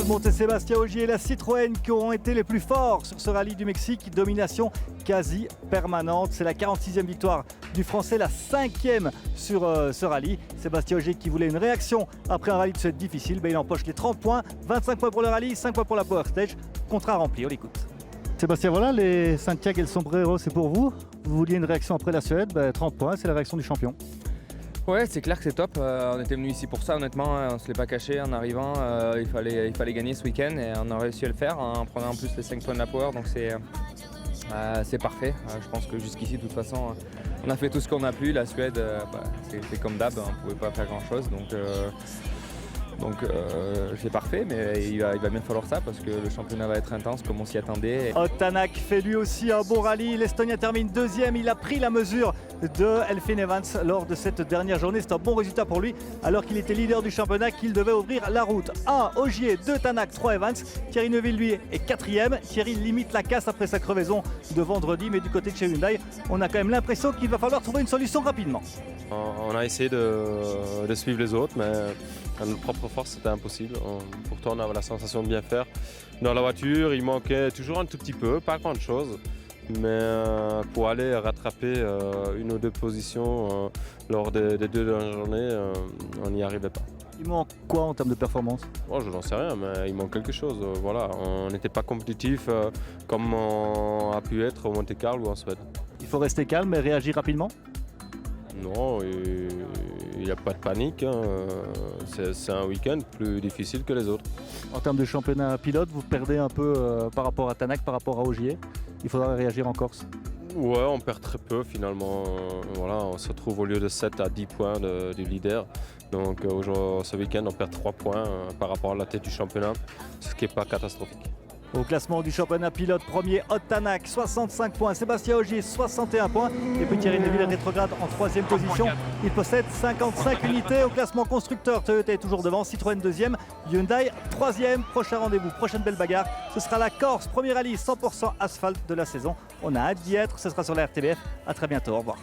monte Sébastien Ogier et la Citroën qui auront été les plus forts sur ce rallye du Mexique. Domination quasi permanente. C'est la 46e victoire du Français, la 5e sur ce rallye. Sébastien Ogier qui voulait une réaction après un rallye de cette difficile. Il empoche les 30 points, 25 points pour le rallye, 5 points pour la Power Stage. Contrat rempli, on l'écoute. Sébastien, voilà, les Santiago et le sombrero, c'est pour vous. Vous vouliez une réaction après la Suède, 30 points, c'est la réaction du champion. Ouais, c'est clair que c'est top. On était venu ici pour ça, honnêtement. On ne se l'est pas caché en arrivant. Il fallait gagner ce week-end et on a réussi à le faire en prenant en plus les 5 points de la Power. Donc c'est parfait. Je pense que jusqu'ici, de toute façon, on a fait tout ce qu'on a pu. La Suède, c'est comme d'hab, on ne pouvait pas faire grand-chose. Donc c'est parfait, mais il va bien falloir ça parce que le championnat va être intense comme on s'y attendait. Tanak fait lui aussi un bon rallye. L'Estonien termine deuxième. Il a pris la mesure de Elfyn Evans lors de cette dernière journée. C'est un bon résultat pour lui alors qu'il était leader du championnat, qu'il devait ouvrir la route. 1 Ogier, 2 Tanak, 3 Evans. Thierry Neuville lui est quatrième. Thierry limite la casse après sa crevaison de vendredi, mais du côté de chez Hyundai, on a quand même l'impression qu'il va falloir trouver une solution rapidement. On a essayé de suivre les autres, mais à notre propre force, c'était impossible. Pourtant, on avait la sensation de bien faire. Dans la voiture, il manquait toujours un tout petit peu, pas grand-chose. Mais pour aller rattraper une ou deux positions lors des 2 dernières journées, on n'y arrivait pas. Il manque quoi en termes de performance? Oh, je n'en sais rien, mais il manque quelque chose. Voilà. On n'était pas compétitif comme on a pu être au Monte-Carlo ou en Suède. Il faut rester calme et réagir rapidement? Non, il n'y a pas de panique. Hein. C'est un week-end plus difficile que les autres. En termes de championnat pilote, vous perdez un peu par rapport à Tanak, par rapport à Ogier. Il faudra réagir en Corse. Ouais, on perd très peu finalement. Voilà, on se retrouve au lieu de 7 à 10 points du leader. Donc ce week-end, on perd 3 points par rapport à la tête du championnat, ce qui n'est pas catastrophique. Au classement du championnat pilote, premier Tanak, 65 points. Sébastien Ogier, 61 points. Et puis Thierry Neuville rétrograde en 3e position. Il possède 55 unités. Au classement constructeur, Toyota est toujours devant. Citroën 2e, Hyundai 3e. Prochain rendez-vous, prochaine belle bagarre. Ce sera la Corse, premier rallye 100% asphalte de la saison. On a hâte d'y être. Ce sera sur la RTBF. À très bientôt. Au revoir.